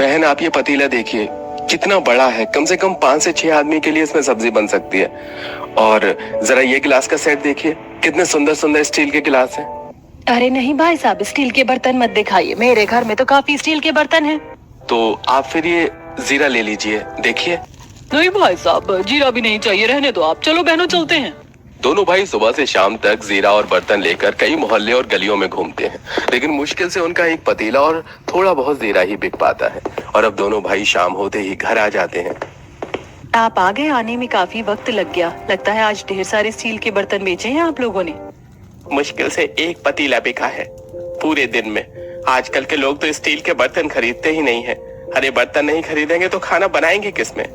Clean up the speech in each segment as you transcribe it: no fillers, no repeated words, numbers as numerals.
बहन, आप ये पतीला देखिए, कितना बड़ा है। कम से कम 5 से 6 आदमी के लिए इसमें सब्जी बन सकती है। और जरा ये गिलास का सेट देखिए, कितने सुंदर सुंदर स्टील के गिलास हैं। अरे नहीं भाई साहब, स्टील के बर्तन मत दिखाइए, मेरे घर में तो काफी स्टील के बर्तन हैं। तो आप फिर ये जीरा ले लीजिए, देखिए। नहीं भाई साहब, जीरा भी नहीं चाहिए, रहने दो आप। चलो बहनों, चलते हैं। दोनों भाई सुबह से शाम तक जीरा और बर्तन लेकर कई मोहल्ले और गलियों में घूमते हैं, लेकिन मुश्किल से उनका एक पतीला और थोड़ा बहुत जीरा ही बिक पाता है। और अब दोनों भाई शाम होते ही घर आ जाते हैं। आप आ गए, आने में काफी वक्त लग गया। लगता है आज ढेर सारे स्टील के बर्तन बेचे हैं आप लोगों ने। मुश्किल से एक पतीला बिका है पूरे दिन में। आजकल के लोग तो स्टील के बर्तन खरीदते ही नहीं है। अरे बर्तन नहीं खरीदेंगे तो खाना बनाएंगे किसमें?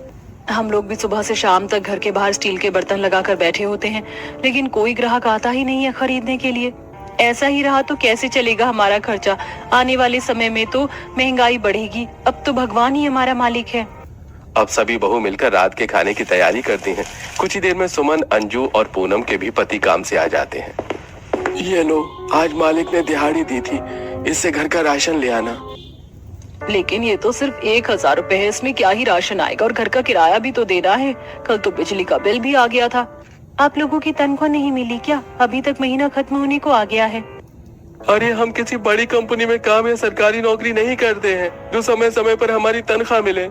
हम लोग भी सुबह से शाम तक घर के बाहर स्टील के बर्तन लगाकर बैठे होते हैं, लेकिन कोई ग्राहक आता ही नहीं है खरीदने के लिए। ऐसा ही रहा तो कैसे चलेगा हमारा खर्चा? आने वाले समय में तो महंगाई बढ़ेगी। अब तो भगवान ही हमारा मालिक है। अब सभी बहू मिलकर रात के खाने की तैयारी करती हैं। कुछ ही देर में सुमन, अंजू और पूनम के भी पति काम से आ जाते हैं। ये लो, आज मालिक ने दिहाड़ी दी थी, इससे घर का राशन ले आना। लेकिन ये तो सिर्फ 1000 रुपए है, इसमें क्या ही राशन आएगा, और घर का किराया भी तो देना है। कल तो बिजली का बिल भी आ गया था। आप लोगों की तनख्वाह नहीं मिली क्या? अभी तक महीना खत्म होने को आ गया है। अरे हम किसी बड़ी कंपनी में काम या सरकारी नौकरी नहीं करते हैं जो समय समय पर हमारी तनख्वाह मिले।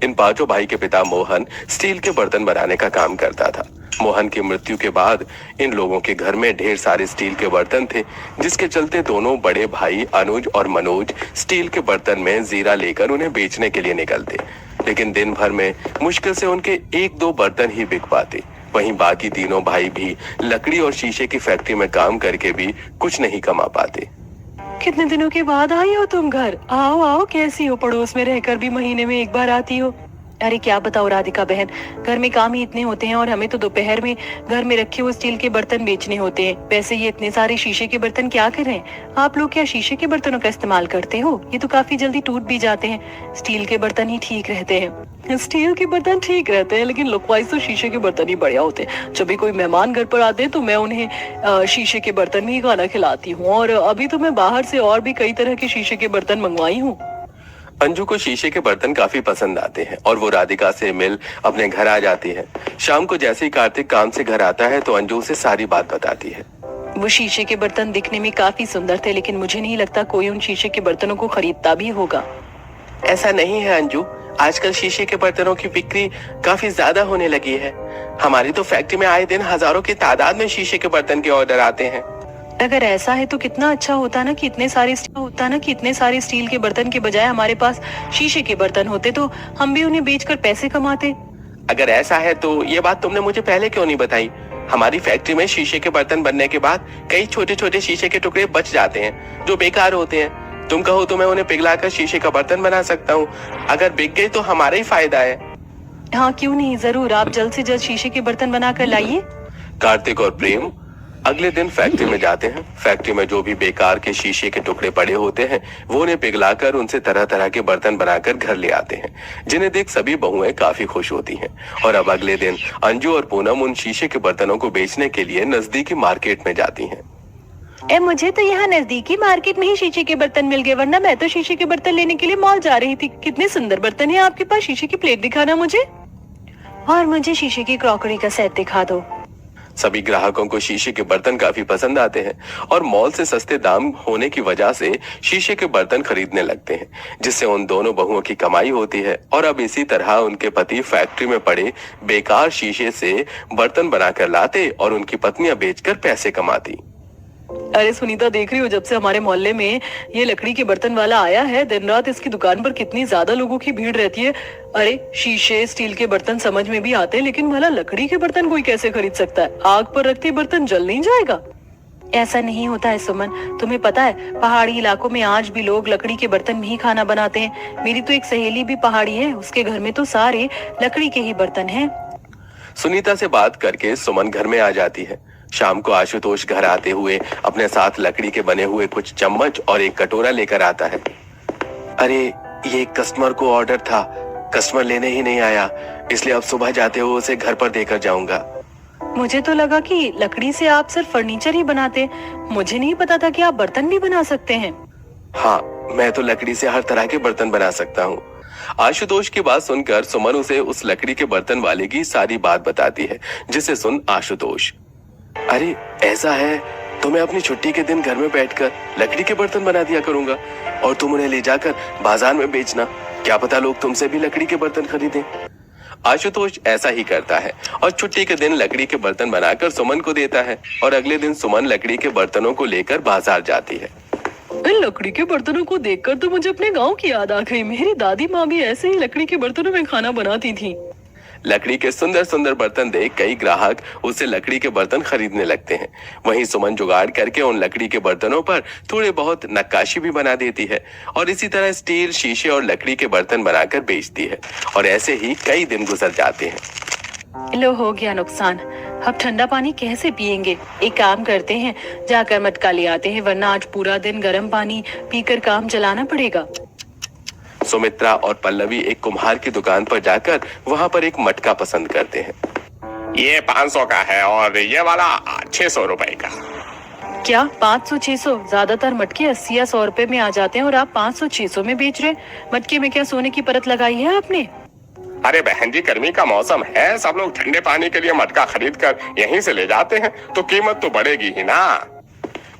इन पांचों भाई के पिता मोहन स्टील के बर्तन बनाने का काम करता था। मोहन की मृत्यु के बाद इन लोगों के घर में ढेर सारे स्टील के बर्तन थे, जिसके चलते दोनों बड़े भाई अनुज और मनोज स्टील के बर्तन में जीरा लेकर उन्हें बेचने के लिए निकलते। लेकिन दिन भर में मुश्किल से उनके 1-2 बर्तन ही बिक पाते। वहीं बाकी तीनों भाई भी लकड़ी और शीशे की फैक्ट्री में काम करके भी कुछ नहीं कमा पाते। कितने दिनों के बाद आई हो तुम घर? आओ आओ, कैसी हो? पड़ोस में रहकर भी महीने में एक बार आती हो। अरे क्या बताओ राधिका बहन, घर में काम ही इतने होते हैं और हमें तो दोपहर में घर में रखे हुए स्टील के बर्तन बेचने होते हैं। वैसे ये इतने सारे शीशे के बर्तन क्या करें? आप लोग क्या शीशे के बर्तनों का इस्तेमाल करते हो? ये तो काफी जल्दी टूट भी जाते हैं। स्टील के बर्तन ही ठीक रहते हैं। स्टील के बर्तन ठीक रहते हैं, लेकिन लुक वाइज तो शीशे के बर्तन ही बढ़िया होते हैं। जब भी कोई मेहमान घर पर आते हैं तो मैं उन्हें शीशे के बर्तन में ही खाना खिलाती हूँ। और अभी तो मैं बाहर से और भी कई तरह के शीशे के बर्तन मंगवाई हूँ। अंजू को शीशे के बर्तन काफी पसंद आते हैं और वो राधिका से मिल अपने घर आ जाती है। शाम को जैसे ही कार्तिक काम से घर आता है तो अंजू उसे सारी बात बताती है। वो शीशे के बर्तन दिखने में काफी सुंदर थे, लेकिन मुझे नहीं लगता कोई उन शीशे के बर्तनों को खरीदता भी होगा। ऐसा नहीं है अंजू, आजकल शीशे के बर्तनों की बिक्री काफी ज्यादा होने लगी है। हमारी तो फैक्ट्री में आए दिन हजारों की तादाद में शीशे के बर्तन के ऑर्डर आते हैं। अगर ऐसा है तो कितना अच्छा होता ना कि इतने सारे स्टील के बर्तन के बजाय हमारे पास शीशे के बर्तन होते, तो हम भी उन्हें बेचकर पैसे कमाते। अगर ऐसा है तो ये बात तुमने मुझे पहले क्यों नहीं बताई? हमारी फैक्ट्री में शीशे के बर्तन बनने के बाद कई छोटे छोटे शीशे के टुकड़े बच जाते हैं जो बेकार होते हैं। तुम कहो तो मैं उन्हें पिघलाकर शीशे का बर्तन बना सकता हूँ। अगर बिक गई तो हमारा ही फायदा है। हाँ क्यों नहीं, जरूर। आप जल्द से जल्द शीशे के बर्तन बना कर लाइए। कार्तिक और प्रेम अगले दिन फैक्ट्री में जाते हैं। फैक्ट्री में जो भी बेकार के शीशे के टुकड़े पड़े होते हैं वो उन्हें पिघलाकर उनसे तरह तरह के बर्तन बनाकर घर ले आते हैं, जिन्हें देख सभी बहुएं काफी खुश होती हैं। और अब अगले दिन अंजू और पूनम उन शीशे के बर्तनों को बेचने के लिए नजदीकी मार्केट में जाती हैं। मुझे तो यहाँ नजदीकी मार्केट में ही शीशे के बर्तन मिल गए, वरना मैं तो शीशे के बर्तन लेने के लिए मॉल जा रही थी। कितने सुंदर बर्तन है आपके पास। शीशे की प्लेट दिखाना मुझे, और मुझे शीशे की क्रॉकरी का सेट दिखा दो। सभी ग्राहकों को शीशे के बर्तन काफी पसंद आते हैं और मॉल से सस्ते दाम होने की वजह से शीशे के बर्तन खरीदने लगते हैं, जिससे उन दोनों बहुओं की कमाई होती है। और अब इसी तरह उनके पति फैक्ट्री में पड़े बेकार शीशे से बर्तन बनाकर लाते और उनकी पत्नियां बेचकर पैसे कमाती। अरे सुनीता, देख रही हो जब से हमारे मोहल्ले में ये लकड़ी के बर्तन वाला आया है, दिन रात इसकी दुकान पर कितनी ज्यादा लोगों की भीड़ रहती है। अरे शीशे स्टील के बर्तन समझ में भी आते हैं, लेकिन भला लकड़ी के बर्तन कोई कैसे खरीद सकता है? आग पर रखते बर्तन जल नहीं जाएगा? ऐसा नहीं होता है सुमन, तुम्हें पता है पहाड़ी इलाकों में आज भी लोग लकड़ी के बर्तन में ही खाना बनाते हैं। मेरी तो एक सहेली भी पहाड़ी है, उसके घर में तो सारे लकड़ी के ही बर्तन हैं। सुनीता से बात करके सुमन घर में आ जाती है। शाम को आशुतोष घर आते हुए अपने साथ लकड़ी के बने हुए कुछ चम्मच और एक कटोरा लेकर आता है। अरे ये एक कस्टमर को ऑर्डर था, कस्टमर लेने ही नहीं आया, इसलिए अब सुबह जाते हुए उसे घर पर देकर जाऊंगा। मुझे तो लगा कि लकड़ी से आप सिर्फ फर्नीचर ही बनाते, मुझे नहीं पता था कि आप बर्तन भी बना सकते हैं। हाँ, मैं तो लकड़ी से हर तरह के बर्तन बना सकता हूँ। आशुतोष की बात सुनकर सुमन उसे उस लकड़ी के बर्तन वाले की सारी बात बताती है, जिसे सुन आशुतोष, अरे ऐसा है तो मैं अपनी छुट्टी के दिन घर में बैठकर लकड़ी के बर्तन बना दिया करूंगा और तुम उन्हें ले जाकर बाजार में बेचना। क्या पता लोग तुमसे भी लकड़ी के बर्तन खरीदें। आशुतोष ऐसा ही करता है और छुट्टी के दिन लकड़ी के बर्तन बनाकर सुमन को देता है और अगले दिन सुमन लकड़ी के बर्तनों को लेकर बाजार जाती है। इन लकड़ी के बर्तनों को देखकर तो मुझे अपने गांव की याद आ गई। मेरी दादी माँ भी ऐसे ही लकड़ी के बर्तनों में खाना बनाती थी। लकड़ी के सुंदर सुंदर बर्तन देख कई ग्राहक उससे लकड़ी के बर्तन खरीदने लगते हैं। वहीं सुमन जुगाड़ करके उन लकड़ी के बर्तनों पर थोड़े बहुत नक्काशी भी बना देती है और इसी तरह स्टील, शीशे और लकड़ी के बर्तन बनाकर बेचती है और ऐसे ही कई दिन गुजर जाते हैं। लो, हो गया नुकसान। अब ठंडा पानी कैसे पिएंगे? एक काम करते हैं, जाकर मटका ले आते हैं, वरना आज पूरा दिन गर्म पानी पीकर काम चलाना पड़ेगा। सुमित्रा और पल्लवी एक कुम्हार की दुकान पर जाकर वहां पर एक मटका पसंद करते हैं। ये 500 का है और ये वाला 600 रुपए का। क्या 500-600? ज्यादातर मटके 80 या 100 रुपए में आ जाते हैं और आप 500-600 में बेच रहे हैं। मटके में क्या सोने की परत लगाई है आपने? अरे बहन जी, गर्मी का मौसम है, सब लोग ठंडे पानी के लिए मटका खरीद कर यहीं से ले जाते हैं, तो कीमत तो बढ़ेगी ही ना।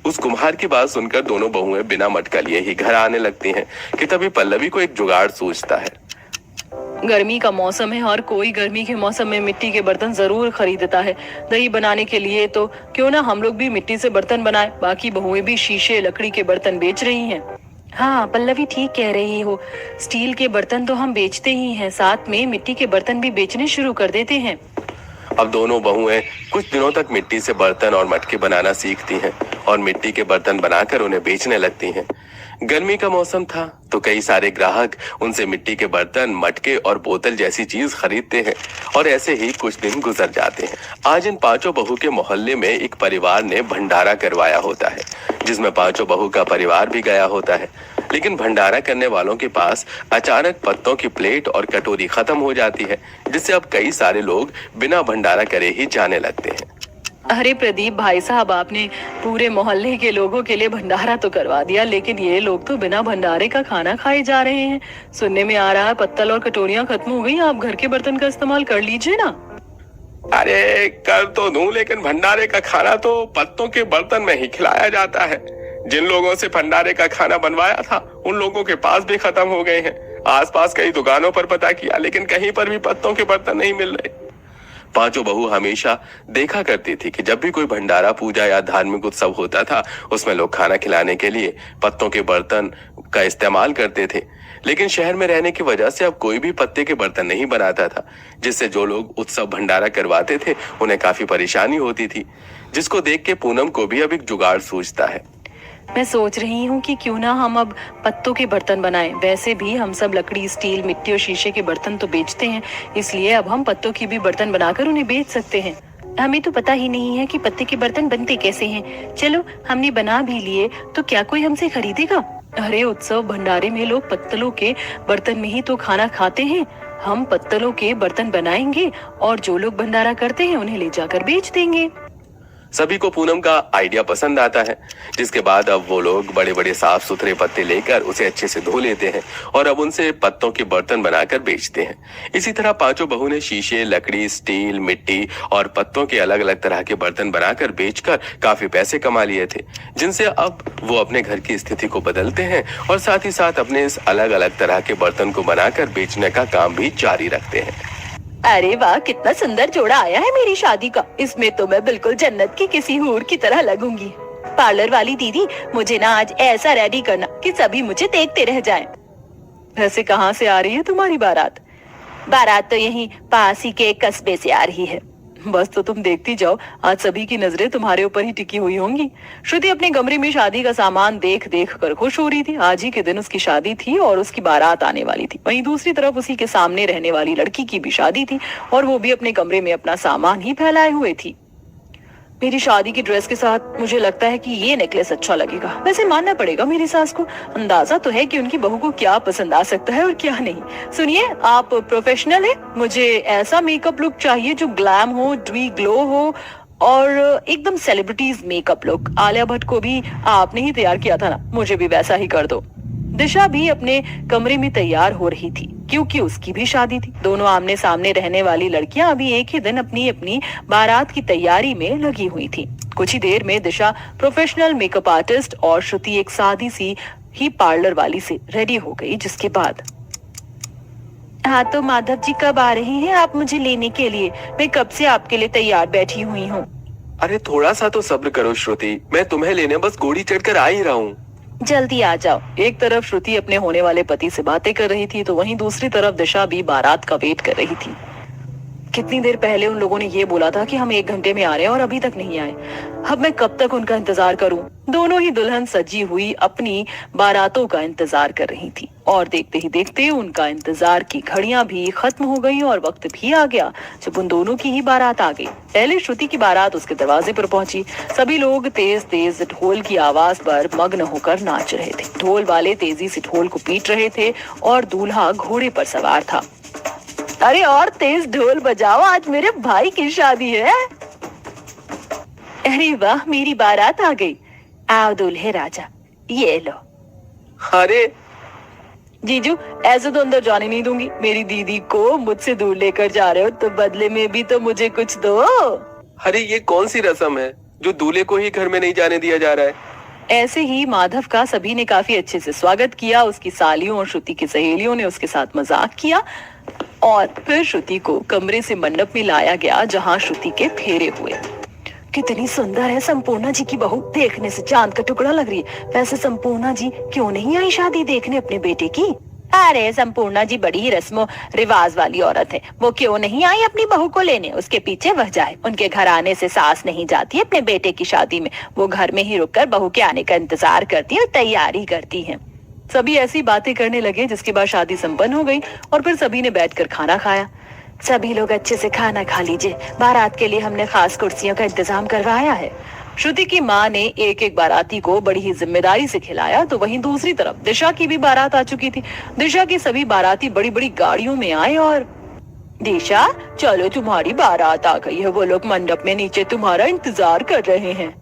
उस कुम्हार की बात सुनकर दोनों बहुएं बिना मटका लिए ही घर आने लगती हैं कि तभी पल्लवी को एक जुगाड़ सूझता है। गर्मी का मौसम है और कोई गर्मी के मौसम में मिट्टी के बर्तन जरूर खरीदता है। दही बनाने के लिए तो क्यों ना हम लोग भी मिट्टी से बर्तन बनाए। बाकी बहुएं भी शीशे, लकड़ी के बर्तन बेच रही हैं। हाँ, पल्लवी ठीक कह रही हो। स्टील के बर्तन तो हम बेचते ही हैं, साथ में मिट्टी के बर्तन भी बेचने शुरू कर देते हैं। अब दोनों बहुएं कुछ दिनों तक मिट्टी से बर्तन और मटके बनाना सीखती हैं और मिट्टी के बर्तन बनाकर उन्हें बेचने लगती हैं। गर्मी का मौसम था तो कई सारे ग्राहक उनसे मिट्टी के बर्तन, मटके और बोतल जैसी चीज खरीदते हैं और ऐसे ही कुछ दिन गुजर जाते हैं। आज इन पांचों बहू के मोहल्ले में एक परिवार ने भंडारा करवाया होता है, जिसमें पांचों बहू का परिवार भी गया होता है। लेकिन भंडारा करने वालों के पास अचानक पत्तों की प्लेट और कटोरी खत्म हो जाती है, जिससे अब कई सारे लोग बिना भंडारा करे ही जाने लगते हैं। अरे प्रदीप भाई साहब, आपने पूरे मोहल्ले के लोगों के लिए भंडारा तो करवा दिया, लेकिन ये लोग तो बिना भंडारे का खाना खाए जा रहे हैं। सुनने में आ रहा है पत्तल और कटोरियां खत्म हो गई। आप घर के बर्तन का इस्तेमाल कर लीजिए ना। अरे कर तो दूं, लेकिन भंडारे का खाना तो पत्तों के बर्तन में ही खिलाया जाता है। जिन लोगों से भंडारे का खाना बनवाया था उन लोगों के पास भी खत्म हो गए हैं। आसपास कई दुकानों पर पता किया, लेकिन कहीं पर भी पत्तों के बर्तन नहीं मिल रहे। पांचों बहू हमेशा देखा करती थी कि जब भी कोई भंडारा, पूजा या धार्मिक उत्सव होता था, उसमें लोग खाना खिलाने के लिए पत्तों के बर्तन का इस्तेमाल करते थे। लेकिन शहर में रहने की वजह से अब कोई भी पत्ते के बर्तन नहीं बनाता था, जिससे जो लोग उत्सव भंडारा करवाते थे उन्हें काफी परेशानी होती थी, जिसको देख के पूनम को भी अब एक जुगाड़ सूझता है। मैं सोच रही हूँ कि क्यों ना हम अब पत्तों के बर्तन बनाएं। वैसे भी हम सब लकड़ी, स्टील, मिट्टी और शीशे के बर्तन तो बेचते हैं, इसलिए अब हम पत्तों की भी बर्तन बनाकर उन्हें बेच सकते हैं। हमें तो पता ही नहीं है कि पत्ते के बर्तन बनते कैसे हैं। चलो, हमने बना भी लिए तो क्या कोई हमसे खरीदेगा? अरे उत्सव भंडारे में लोग पत्तलों के बर्तन में ही तो खाना खाते हैं। हम पत्तलों के बर्तन बनाएंगे और जो लोग भंडारा करते हैं उन्हें ले जाकर बेच देंगे। सभी को पूनम का आइडिया पसंद आता है, जिसके बाद अब वो लोग बड़े बड़े साफ सुथरे पत्ते लेकर उसे अच्छे से धो लेते हैं और अब उनसे पत्तों के बर्तन बनाकर बेचते हैं। इसी तरह पांचों बहू ने शीशे, लकड़ी, स्टील, मिट्टी और पत्तों के अलग अलग तरह के बर्तन बनाकर बेचकर काफी पैसे कमा लिए थे, जिनसे अब वो अपने घर की स्थिति को बदलते हैं और साथ ही साथ अपने इस अलग अलग तरह के बर्तन को बनाकर बेचने का काम भी जारी रखते हैं। अरे वाह, कितना सुंदर जोड़ा आया है मेरी शादी का। इसमें तो मैं बिल्कुल जन्नत की किसी हूर की तरह लगूंगी। पार्लर वाली दीदी, मुझे ना आज ऐसा रेडी करना कि सभी मुझे देखते रह जाएं। वैसे कहाँ से आ रही है तुम्हारी बारात? बारात तो यहीं पास ही के कस्बे से आ रही है। बस तो तुम देखती जाओ, आज सभी की नजरें तुम्हारे ऊपर ही टिकी हुई होंगी। श्रुति अपने कमरे में शादी का सामान देख देख कर खुश हो रही थी। आज ही के दिन उसकी शादी थी और उसकी बारात आने वाली थी। वहीं दूसरी तरफ उसी के सामने रहने वाली लड़की की भी शादी थी और वो भी अपने कमरे में अपना सामान ही फैलाए हुए थी। मेरी शादी की ड्रेस के साथ मुझे लगता है कि ये नेकलेस अच्छा लगेगा। वैसे मानना पड़ेगा मेरी सास को, अंदाजा तो है कि उनकी बहू को क्या पसंद आ सकता है और क्या नहीं। सुनिए, आप प्रोफेशनल है, मुझे ऐसा मेकअप लुक चाहिए जो ग्लैम हो, ड्री ग्लो हो और एकदम celebrities makeup look. Alia Bhatt को भी आपने ही तैयार किया था ना, मुझे भी वैसा ही कर दो। दिशा भी अपने कमरे में तैयार हो रही थी क्योंकि उसकी भी शादी थी। दोनों आमने सामने रहने वाली लड़कियां अभी एक ही दिन अपनी अपनी बारात की तैयारी में लगी हुई थी। कुछ ही देर में दिशा प्रोफेशनल मेकअप आर्टिस्ट और श्रुति एक सादी सी ही पार्लर वाली से रेडी हो गई, जिसके बाद हाँ तो माधव जी कब आ रहे हैं आप मुझे लेने के लिए? मैं कब से आपके लिए तैयार बैठी हुई हूँ। अरे थोड़ा सा तो सब्र करो श्रुति, मैं तुम्हें लेने बस घोड़ी चढ़कर आ ही रहा हूँ। जल्दी आ जाओ। एक तरफ श्रुति अपने होने वाले पति से बातें कर रही थी तो वहीं दूसरी तरफ दिशा भी बारात का वेट कर रही थी। कितनी देर पहले उन लोगों ने ये बोला था कि हम 1 घंटे में आ रहे हैं और अभी तक नहीं आए। अब मैं कब तक उनका इंतजार करूं? दोनों ही दुल्हन सजी हुई अपनी बारातों का इंतजार कर रही थी और देखते ही देखते उनका इंतजार की घड़ियां भी खत्म हो गई और वक्त भी आ गया जब उन दोनों की ही बारात आ गई। पहले श्रुति की बारात उसके दरवाजे पर पहुंची। सभी लोग तेज तेज ढोल की आवाज पर मग्न होकर नाच रहे थे। ढोल वाले तेजी से ढोल को पीट रहे थे और दूल्हा घोड़े पर सवार था। अरे और तेज ढोल बजाओ, आज मेरे भाई की शादी है। अरे वाह, मेरी बारात आ गई। आओ दूल्हे राजा, ये लो। अरे जीजू, ऐसे तो अंदर जाने नहीं दूंगी। मेरी दीदी को मुझसे दूर लेकर जा रहे हो तो बदले में भी तो मुझे कुछ दो। अरे ये कौन सी रस्म है जो दूल्हे को ही घर में नहीं जाने दिया जा रहा है? ऐसे ही माधव का सभी ने काफी अच्छे से स्वागत किया। उसकी सालियों और श्रुति की सहेलियों ने उसके साथ मजाक किया और फिर श्रुति को कमरे से मंडप में लाया गया जहां श्रुति के फेरे हुए। कितनी सुंदर है संपूर्णा जी की बहू, देखने से चांद का टुकड़ा लग रही है। वैसे संपूर्णा जी क्यों नहीं आई शादी देखने अपने बेटे की? अरे संपूर्णा जी बड़ी ही रस्मों रिवाज वाली औरत है, वो क्यों नहीं आई अपनी बहू को लेने? उसके पीछे वह जाए। उनके घर आने से सास नहीं जाती अपने बेटे की शादी में, वो घर में ही रुककर बहू के आने का इंतजार करती है और तैयारी करती है। सभी ऐसी बातें करने लगे जिसके बाद शादी संपन्न हो गई और फिर सभी ने बैठकर खाना खाया। सभी लोग अच्छे से खाना खा लीजिए, बारात के लिए हमने खास कुर्सियों का इंतजाम करवाया है। श्रुति की माँ ने एक एक बाराती को बड़ी ही जिम्मेदारी से खिलाया तो वहीं दूसरी तरफ दिशा की भी बारात आ चुकी थी। दिशा की सभी बाराती बड़ी बड़ी गाड़ियों में आए और दिशा चलो तुम्हारी बारात आ गई है, वो लोग मंडप में नीचे तुम्हारा इंतजार कर रहे हैं।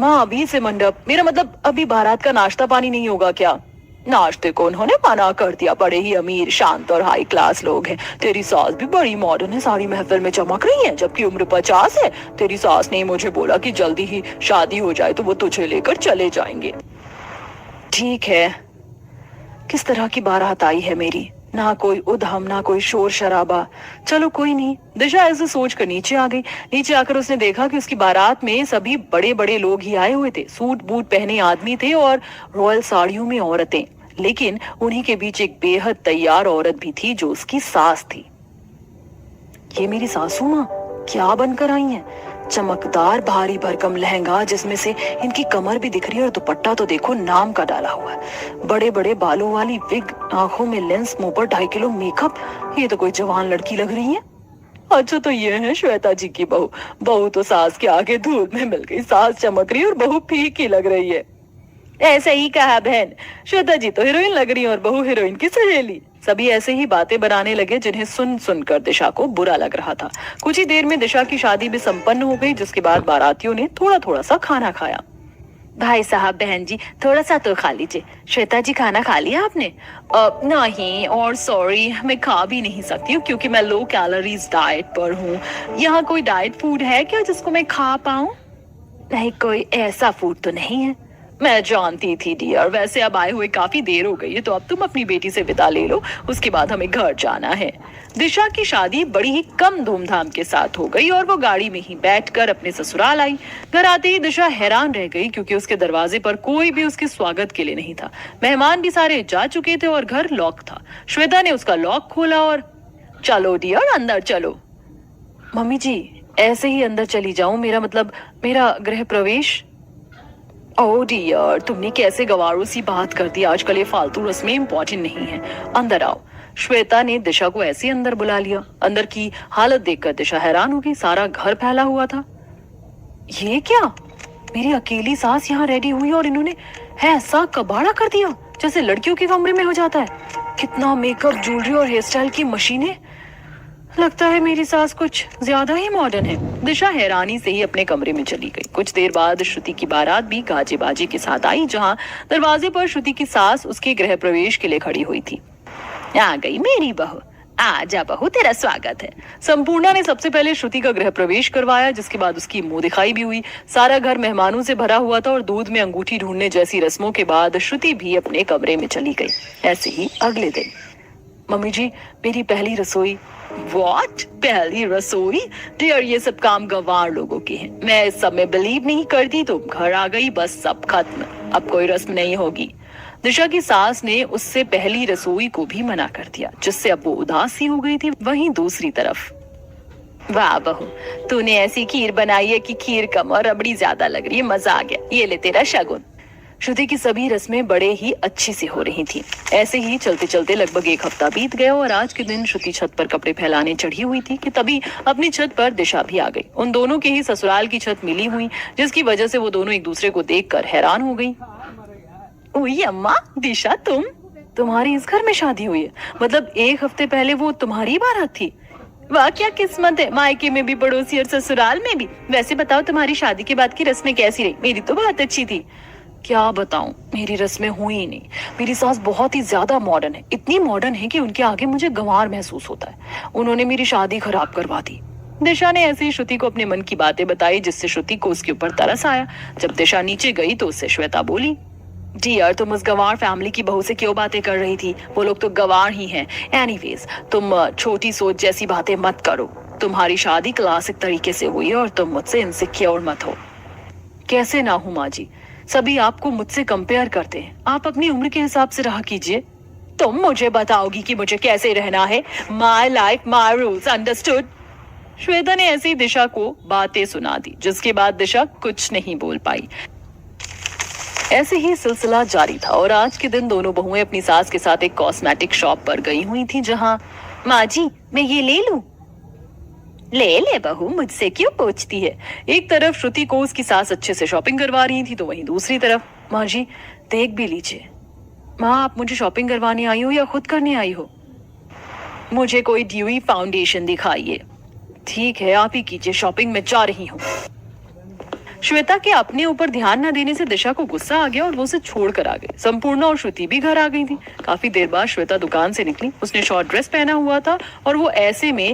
माँ अभी से मंडप? मेरा मतलब अभी बारात का नाश्ता पानी नहीं होगा क्या? नाश्ते को उन्होंने मना कर दिया, बड़े ही अमीर शांत और हाई क्लास लोग हैं। तेरी सास भी बड़ी मॉडर्न है, सारी महफिल में चमक रही है जबकि उम्र 50 है। तेरी सास ने मुझे बोला कि जल्दी ही शादी हो जाए तो वो तुझे लेकर चले जाएंगे। ठीक है, किस तरह की बारात आई है मेरी, ना कोई उधम ना कोई शोर शराबा। चलो कोई नहीं। दिशा ऐसे सोच कर नीचे आ गई। नीचे आकर उसने देखा कि उसकी बारात में सभी बड़े बड़े लोग ही आए हुए थे। सूट बूट पहने आदमी थे और रॉयल साड़ियों में औरतें, लेकिन उन्हीं के बीच एक बेहद तैयार औरत भी थी जो उसकी सास थी। ये मेरी सासू माँ क्या बनकर आई हैं? चमकदार भारी भरकम लहंगा जिसमें से इनकी कमर भी दिख रही है और दुपट्टा तो देखो नाम का डाला हुआ है। बड़े बड़े बालों वाली विग, आंखों में लेंस, मुंह पर 2.5 किलो मेकअप। ये तो कोई जवान लड़की लग रही है। अच्छा तो ये है श्वेता जी की बहू। बहू तो सास के आगे धूल में मिल गई। सास चमक रही है और बहू फीकी लग रही है। ऐसे ही कहा बहन, श्वेता जी तो हीरोइन लग रही है और बहू हीरोइन की सहेली। सभी ऐसे ही बातें बनाने लगे जिन्हें सुन सुनकर दिशा को बुरा लग रहा था। कुछ ही देर में दिशा की शादी भी संपन्न हो गई, जिसके बाद बारातियों ने थोड़ा थोड़ा सा खाना खाया। भाई साहब बहन जी थोड़ा सा तो खा लीजिए। श्वेता जी खाना खा लिया आपने? नहीं, और सॉरी मैं खा भी नहीं सकती हूँ क्योंकि मैं लो कैलोरीज डाइट पर हूँ। यहाँ कोई डाइट फूड है क्या जिसको मैं खा पाऊँ? नहीं, कोई ऐसा फूड तो नहीं है। मैं जानती थी डियर, वैसे अब आए हुए काफी देर हो गई है तो अब तुम अपनी बेटी से विदा ले लो, उसके बाद हमें घर जाना है। दिशा की शादी बड़ी ही कम धूमधाम के साथ हो गई और वो गाड़ी में ही बैठकर अपने ससुराल आई। घर आते ही दिशा हैरान रह गई क्योंकि उसके दरवाजे पर कोई भी उसके स्वागत के लिए नहीं था। मेहमान भी सारे जा चुके थे और घर लॉक था। श्वेता ने उसका लॉक खोला और चलो डियर अंदर चलो। मम्मी जी ऐसे ही अंदर चली जाऊं? मेरा मतलब मेरा गृह प्रवेश। ओह डियर, तुमने कैसे गवारू सी बात कर दी। आजकल ये फालतू रस्में इम्पोर्टेंट नहीं है, अंदर आओ। श्वेता ने दिशा को ऐसे अंदर बुला लिया। अंदर की हालत देखकर दिशा हैरान हो गई। सारा घर फैला हुआ था। ये क्या, मेरी अकेली सास यहाँ रेडी हुई और इन्होंने ऐसा कबाड़ा कर दिया जैसे लड़कियों के कमरे में हो जाता है। कितना मेकअप, ज्वेलरी और हेयर स्टाइल की मशीनें। लगता है मेरी सास कुछ ज्यादा ही मॉडर्न है। दिशा हैरानी से ही अपने कमरे में चली गई। कुछ देर बाद श्रुति की बारात भी गाजे बाजे के साथ आई, जहां दरवाजे पर श्रुति की सास उसके गृह प्रवेश के लिए खड़ी हुई थी। आ गई मेरी बहू, आजा बहू, तेरा स्वागत है। संपूर्णा ने सबसे पहले श्रुति का गृह प्रवेश करवाया, जिसके बाद उसकी मुंह दिखाई भी हुई। सारा घर मेहमानों से भरा हुआ था और दूध में अंगूठी ढूंढने जैसी रस्मों के बाद श्रुति भी अपने कमरे में चली गई। ऐसे ही अगले दिन, मम्मी जी मेरी पहली रसोई। व्हाट, पहली रसोई? डियर, ये सब काम गंवार लोगों के हैं। मैं इस सब में बिलीव नहीं करती। तुम घर आ गई, बस सब खत्म, अब कोई रस्म नहीं होगी। दिशा की सास ने उससे पहली रसोई को भी मना कर दिया, जिससे अब वो उदास सी हो गई थी। वहीं दूसरी तरफ, वाह बहू, तूने ऐसी खीर बनाई है कि खीर कम और रबड़ी ज्यादा लग रही है, मजा आ गया, ये ले तेरा शगुन। श्रुति की सभी रस्में बड़े ही अच्छी से हो रही थी। ऐसे ही चलते चलते लगभग एक हफ्ता बीत गया और आज के दिन श्रुति छत पर कपड़े फैलाने चढ़ी हुई थी कि तभी अपनी छत पर दिशा भी आ गई। उन दोनों की ही ससुराल की छत मिली हुई, जिसकी वजह से वो दोनों एक दूसरे को देखकर हैरान हो गई। ओए अम्मा, दिशा तुम्हारी इस घर में शादी हुई है? मतलब एक हफ्ते पहले वो तुम्हारी बारात थी? वाह क्या किस्मत है, मायके में भी पड़ोसी और ससुराल में भी। वैसे बताओ तुम्हारी शादी के बाद की रस्में कैसी रही? मेरी तो बहुत अच्छी थी। क्या बताऊं, मेरी रस्में हुई ही नहीं। मेरी सास बहुत ही ज्यादा मॉडर्न है, इतनी मॉडर्न है कि उनके आगे मुझे गंवार महसूस होता है। उन्होंने मेरी शादी खराब करवा दी। दिशा ने ऐसे ही श्रुति को अपने मन की बातें बताई, जिससे श्रुति को उसके ऊपर तरस आया। जब दिशा नीचे गई तो उससे श्वेता बोली, डियर, तुम उस गंवार फैमिली की बहू से क्यों बातें कर रही थी? वो लोग तो गंवार ही हैं। एनीवेज, तुम छोटी सोच जैसी बातें मत करो। तुम्हारी शादी क्लासिक तरीके से हुई है और तुम मुझसे इनसिक्योर मत हो। कैसे ना हूं माँ जी, सभी आपको मुझसे कंपेयर करते हैं। आप अपनी उम्र के हिसाब से रहा कीजिए। तुम मुझे बताओगी कि मुझे कैसे रहना है? My life my rules, understood? Shweta ने ऐसी दिशा को बातें सुना दी, जिसके बाद दिशा कुछ नहीं बोल पाई। ऐसे ही सिलसिला जारी था और आज के दिन दोनों बहुएं अपनी सास के साथ एक कॉस्मेटिक शॉप पर गई हुई थी, जहां, माँ जी मैं ये ले लूं? ले बहू, मुझसे क्यों पूछती है? एक तरफ श्रुति को उसकी सास अच्छे से शॉपिंग करवा रही थी, तो वहीं दूसरी तरफ, माँ जी देख भी लीजिए। माँ, आप मुझे शॉपिंग करवाने आई हो या खुद करने आई हो? मुझे कोई ड्यूई फाउंडेशन दिखाइए। ठीक है, आप ही कीजिए, शॉपिंग में जा रही हूँ। श्वेता के अपने ऊपर ध्यान न देने से दिशा को गुस्सा आ गया और वो उसे छोड़कर आ गई। संपूर्णा और श्रुति भी घर आ गई थी। काफी देर बाद श्वेता दुकान से निकली। उसने शॉर्ट ड्रेस पहना हुआ था और वो ऐसे में